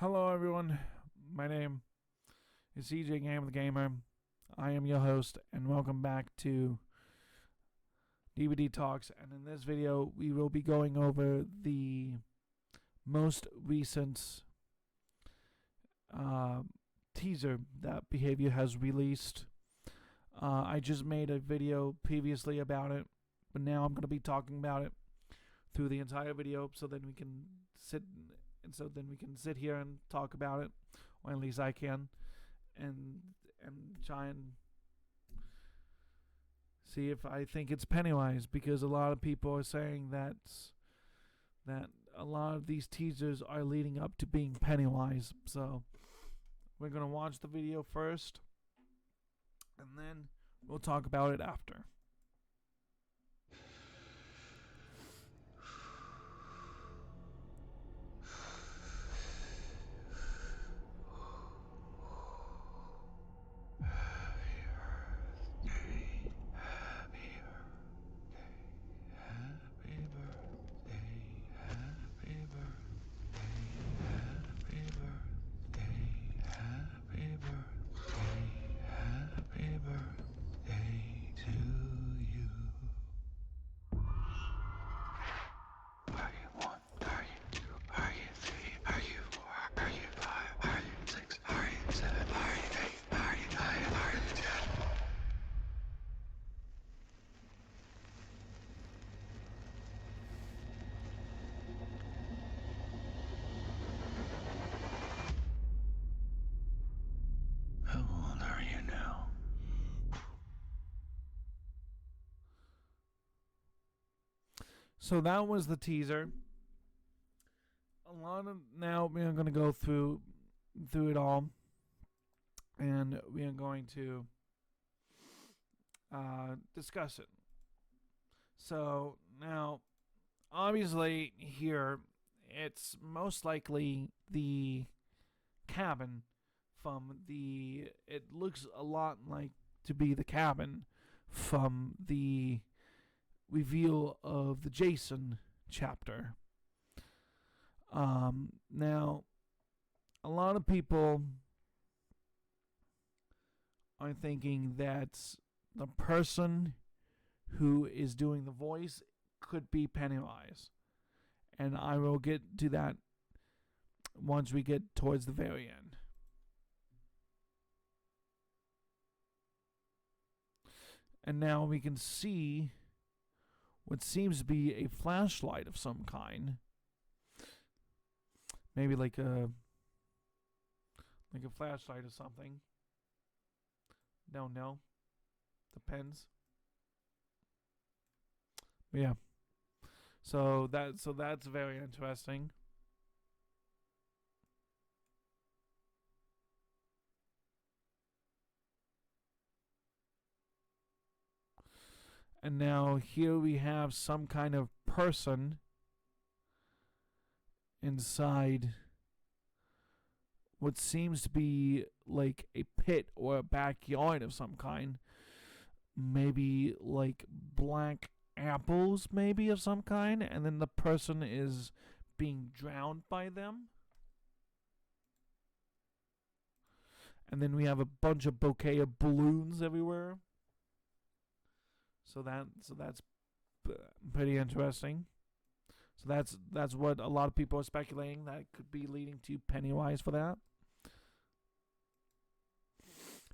Hello, everyone. My name is CJ Game the Gamer. I am your host, and welcome back to DVD Talks. And in this video, we will be going over the most recent teaser that Behavior has released. I just made a video previously about it, but now I'm going to be talking about it through the entire video, so then we can sit here and talk about it, or at least I can, and try and see if I think it's Pennywise, because a lot of people are saying that a lot of these teasers are leading up to being Pennywise. So we're gonna watch the video first, and then we'll talk about it after. So that was the teaser. Now we are going to go through it all, and we are going to discuss it. So now, obviously, here it's most likely the cabin from the. It looks a lot like to be the cabin from the reveal of the Jason chapter. Now, a lot of people are thinking that the person who is doing the voice could be Pennywise, and I will get to that once we get towards the very end. And now we can see what seems to be a flashlight of some kind. Maybe like a flashlight or something. Don't know. Depends. But yeah. So that's very interesting. And now here we have some kind of person inside what seems to be like a pit or a backyard of some kind. Maybe like black apples, maybe, of some kind. And then the person is being drowned by them. And then we have a bunch of bouquet of balloons everywhere. So that's pretty interesting. So that's what a lot of people are speculating, that could be leading to Pennywise for that.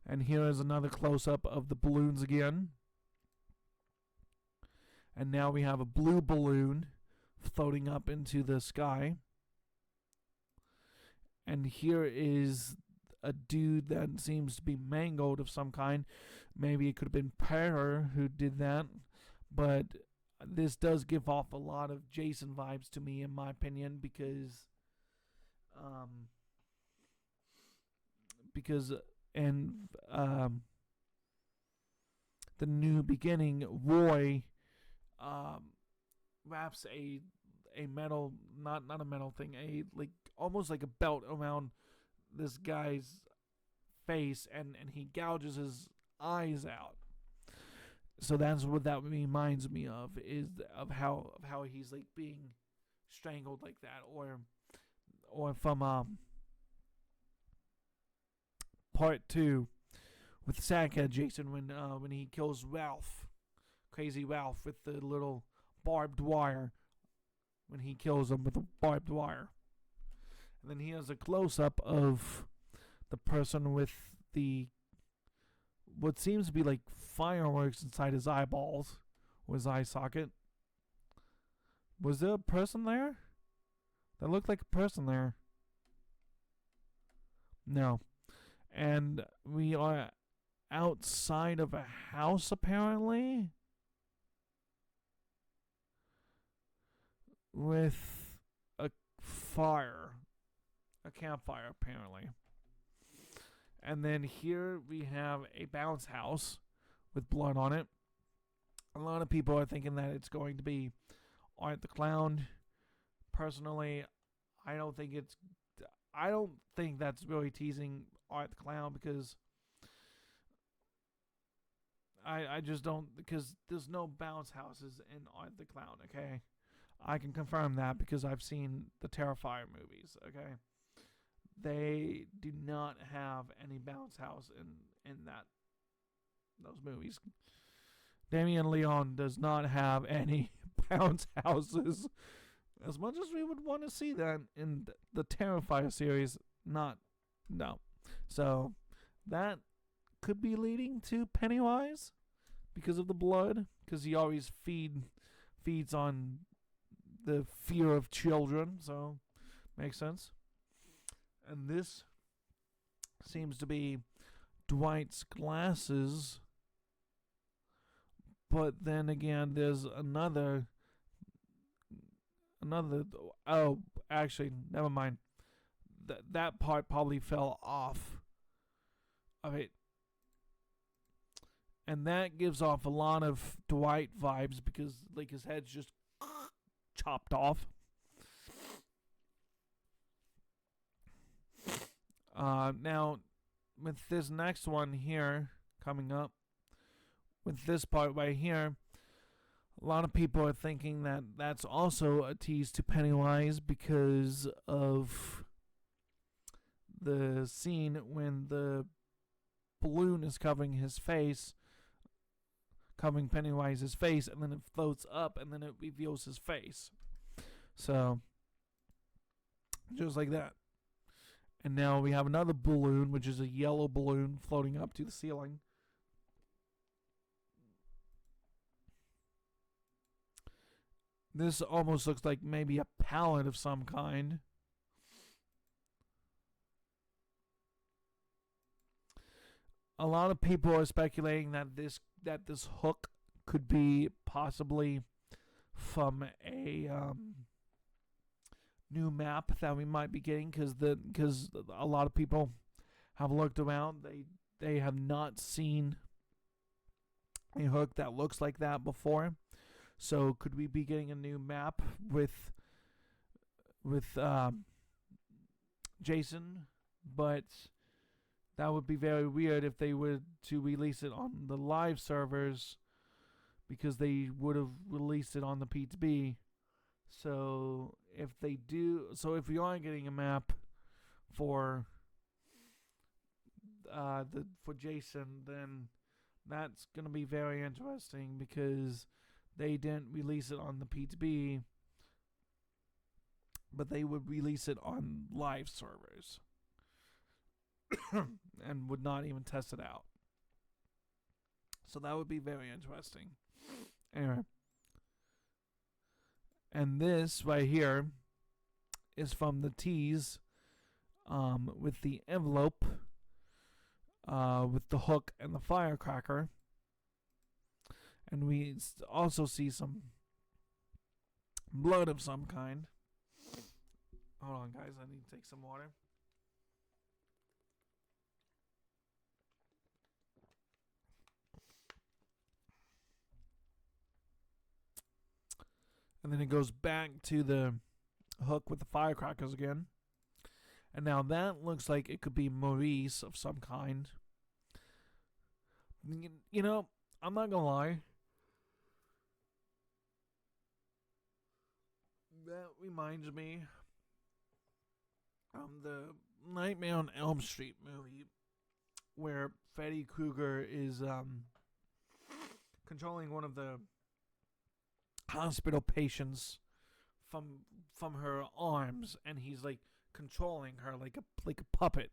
And here is another close-up of the balloons again. And now we have a blue balloon floating up into the sky. And here is a dude that seems to be mangled of some kind. Maybe it could have been Pear who did that, but this does give off a lot of Jason vibes to me, in my opinion, because in the new beginning, Roy wraps a metal, not a metal thing, almost like a belt around this guy's face, and he gouges his eyes out. So that's what that reminds me of, is of how he's like being strangled like that, or from part 2 with Sackhead Jason when he kills Ralph, Crazy Ralph, with the little barbed wire. When he kills him with a barbed wire, and then he has a close up of the person with the what seems to be like fireworks inside his eyeballs, or his eye socket. Was there a person there? That looked like a person there. No. And we are outside of a house, apparently, with a fire. A campfire, apparently. And then here we have a bounce house with blood on it. A lot of people are thinking that it's going to be Art the Clown. Personally, I don't think that's really teasing Art the Clown, because I just don't, because there's no bounce houses in Art the Clown, okay? I can confirm that because I've seen the Terrifier movies, okay? They do not have any bounce house in those movies. Damien Leone does not have any bounce houses. As much as we would want to see that in the Terrifier series, no. So that could be leading to Pennywise because of the blood, because he always feeds on the fear of children, so makes sense. And this seems to be Dwight's glasses. But then again, there's another. Oh, actually, never mind. That part probably fell off of it. And that gives off a lot of Dwight vibes because, like, his head's just chopped off. Now, with this next one here coming up, with this part right here, a lot of people are thinking that that's also a tease to Pennywise because of the scene when the balloon is covering his face, covering Pennywise's face, and then it floats up and then it reveals his face. So, just like that. And now we have another balloon, which is a yellow balloon floating up to the ceiling. This almost looks like maybe a pallet of some kind. A lot of people are speculating that this hook could be possibly from a new map that we might be getting, because a lot of people have looked around. They have not seen a hook that looks like that before. So could we be getting a new map with Jason? But that would be very weird if they were to release it on the live servers, because they would have released it on the P2B. So if they do, so if we are getting a map for for Jason, then that's gonna be very interesting because they didn't release it on the P2B, but they would release it on live servers and would not even test it out. So that would be very interesting. Anyway. And this right here is from the tease with the envelope, with the hook and the firecracker. And we also see some blood of some kind. Hold on, guys. I need to take some water. And then it goes back to the hook with the firecrackers again. And now that looks like it could be Maurice of some kind. You know, I'm not gonna lie. That reminds me of the Nightmare on Elm Street movie. where Freddy Krueger is controlling one of the hospital patients from her arms, and he's like controlling her like a puppet.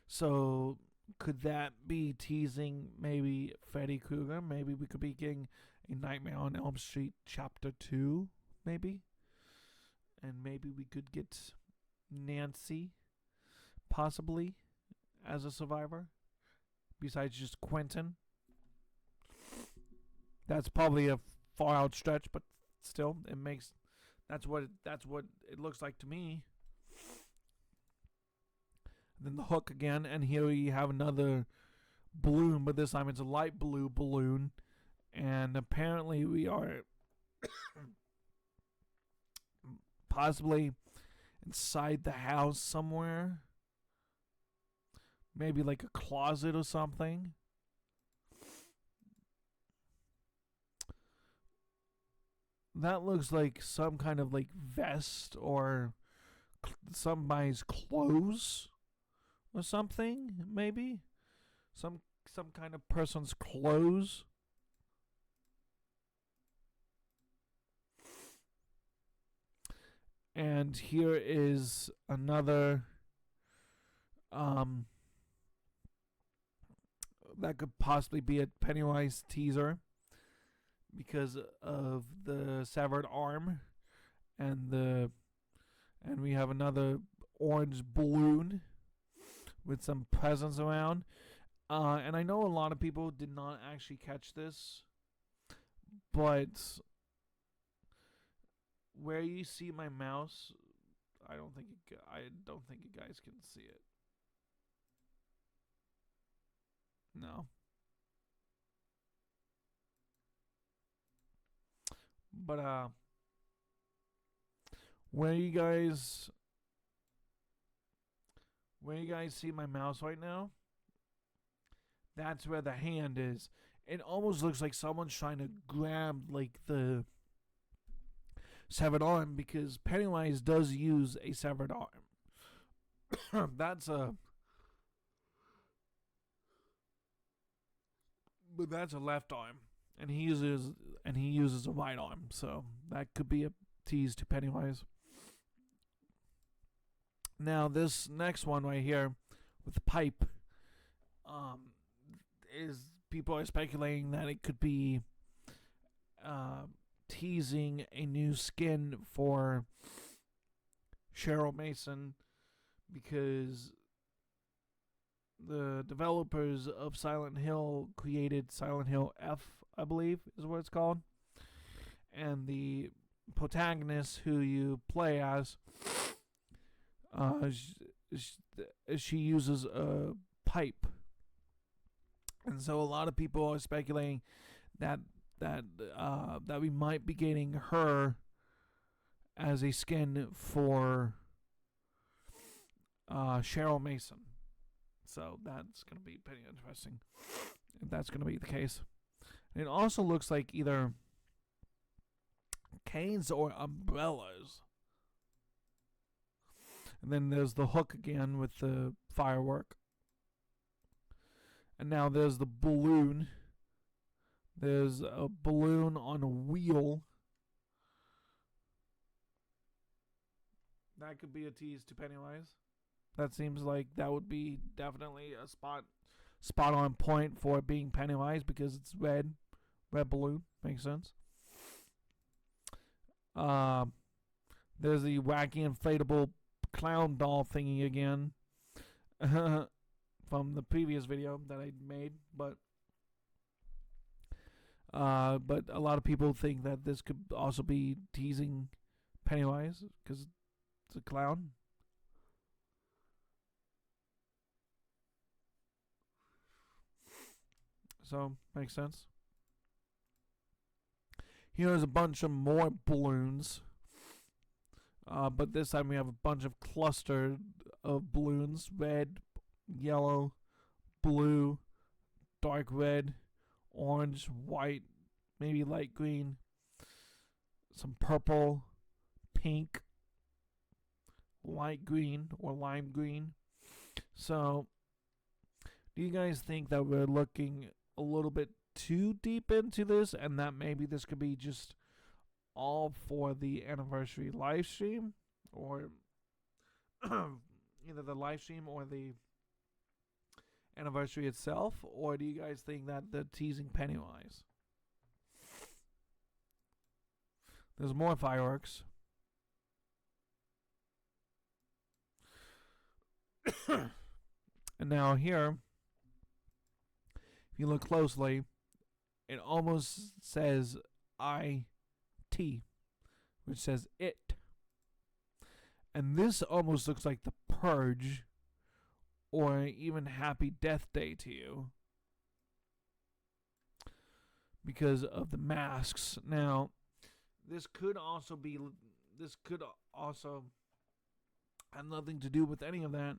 So could that be teasing maybe Freddy Krueger? Maybe we could be getting a Nightmare on Elm Street Chapter 2, maybe? And maybe we could get Nancy, possibly, as a survivor, besides just Quentin. That's probably a far out stretch, but still, that's what it looks like to me. Then the hook again, and here we have another balloon, but this time it's a light blue balloon, and apparently we are possibly inside the house somewhere, maybe like a closet or something. That looks like some kind of like vest or somebody's clothes or something, maybe some kind of person's clothes. And here is another that could possibly be a Pennywise teaser because of the severed arm, and we have another orange balloon with some presents around. And I know a lot of people did not actually catch this, but where you see my mouse, I don't think you guys can see it. No. But where you guys see my mouse right now, that's where the hand is. It almost looks like someone's trying to grab like the severed arm, because Pennywise does use a severed arm. That's a left arm, and he uses a right arm, so that could be a tease to Pennywise. Now this next one right here with the pipe, is people are speculating that it could be teasing a new skin for Cheryl Mason, because the developers of Silent Hill created Silent Hill F, I believe is what it's called, and the protagonist who you play as, she uses a pipe, and so a lot of people are speculating that we might be getting her as a skin for Cheryl Mason. So that's going to be pretty interesting if that's going to be the case. And it also looks like either canes or umbrellas. And then there's the hook again with the firework. And now there's the balloon. There's a balloon on a wheel. That could be a tease to Pennywise. That seems like that would be definitely a spot on point for it being Pennywise, because it's red balloon. Makes sense. There's the wacky inflatable clown doll thingy again from the previous video that I made, but a lot of people think that this could also be teasing Pennywise because it's a clown. So, makes sense. Here's a bunch of more balloons. But this time we have a bunch of cluster of balloons. Red, yellow, blue, dark red, orange, white, maybe light green, some purple, pink, light green or lime green. So Do you guys think that we're looking a little bit too deep into this, and that maybe this could be just all for the anniversary live stream, or either the live stream or the anniversary itself, or do you guys think that they're teasing Pennywise? There's more fireworks. And now here, if you look closely, it almost says IT, which says it. And this almost looks like the Purge, or even Happy Death Day to you, because of the masks. Now, this could also have nothing to do with any of that,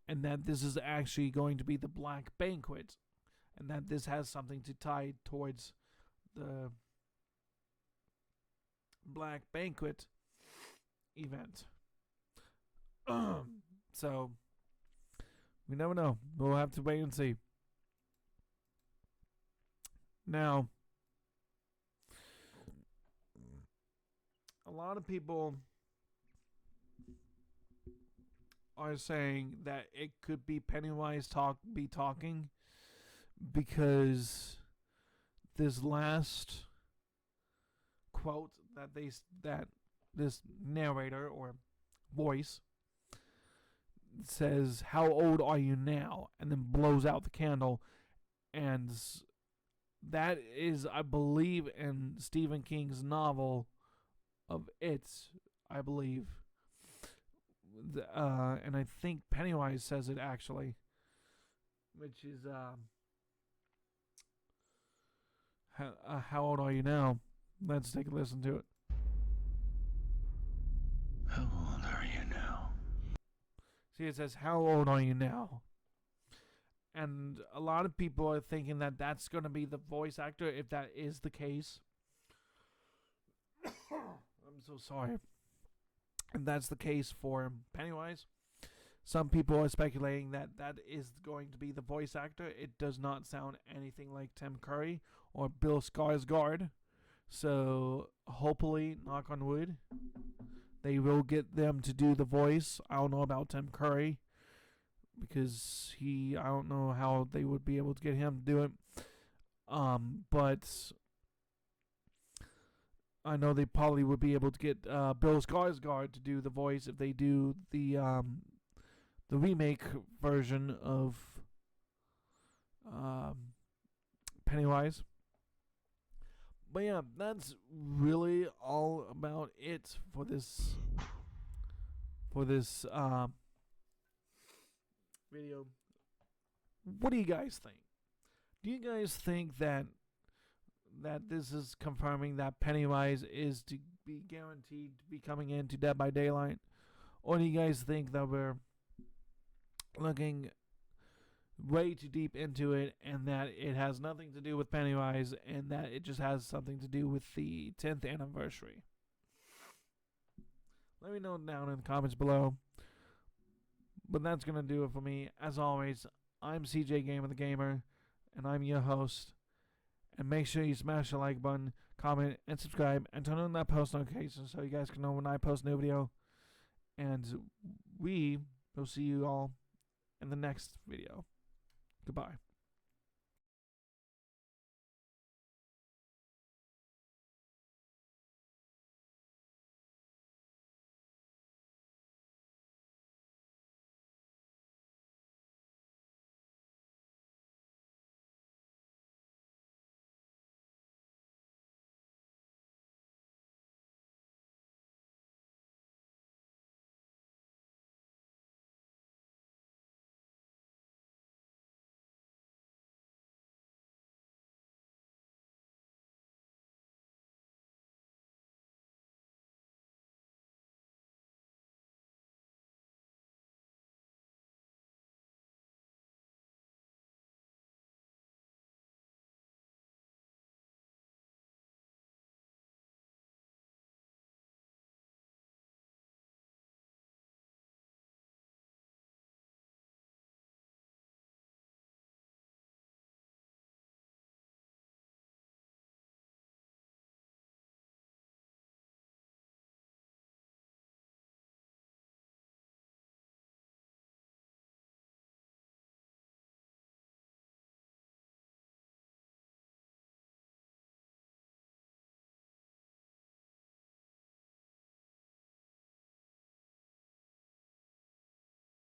and that this is actually going to be the Black Banquet, and that this has something to tie towards the Black Banquet event. So, we never know. We'll have to wait and see. Now, a lot of people are saying that it could be Pennywise talking, because this last quote that this narrator or voice says, "How old are you now?" and then blows out the candle, and that is, I believe, in Stephen King's novel of It, I believe. And I think Pennywise says it actually, which is how old are you now? Let's take a listen to it. How old are you now? See, it says, "How old are you now?" And a lot of people are thinking that that's going to be the voice actor, if that is the case. I'm so sorry. If that's the case for Pennywise, some people are speculating that that is going to be the voice actor. It does not sound anything like Tim Curry or Bill Skarsgård. So hopefully, knock on wood, they will get them to do the voice. I don't know about Tim Curry, because I don't know how they would be able to get him to do it. But I know they probably would be able to get Bill Skarsgård to do the voice if they do the remake version of Pennywise. But yeah, that's really all about it for this video. What do you guys think? Do you guys think that this is confirming that Pennywise is to be guaranteed to be coming into Dead by Daylight? Or do you guys think that we're looking way too deep into it, and that it has nothing to do with Pennywise, and that it just has something to do with the 10th anniversary? Let me know down in the comments below. But that's going to do it for me. As always, I'm CJ Gamer the Gamer, and I'm your host. And make sure you smash the like button, comment, and subscribe, and turn on that post notification so you guys can know when I post a new video. And we will see you all in the next video. Goodbye.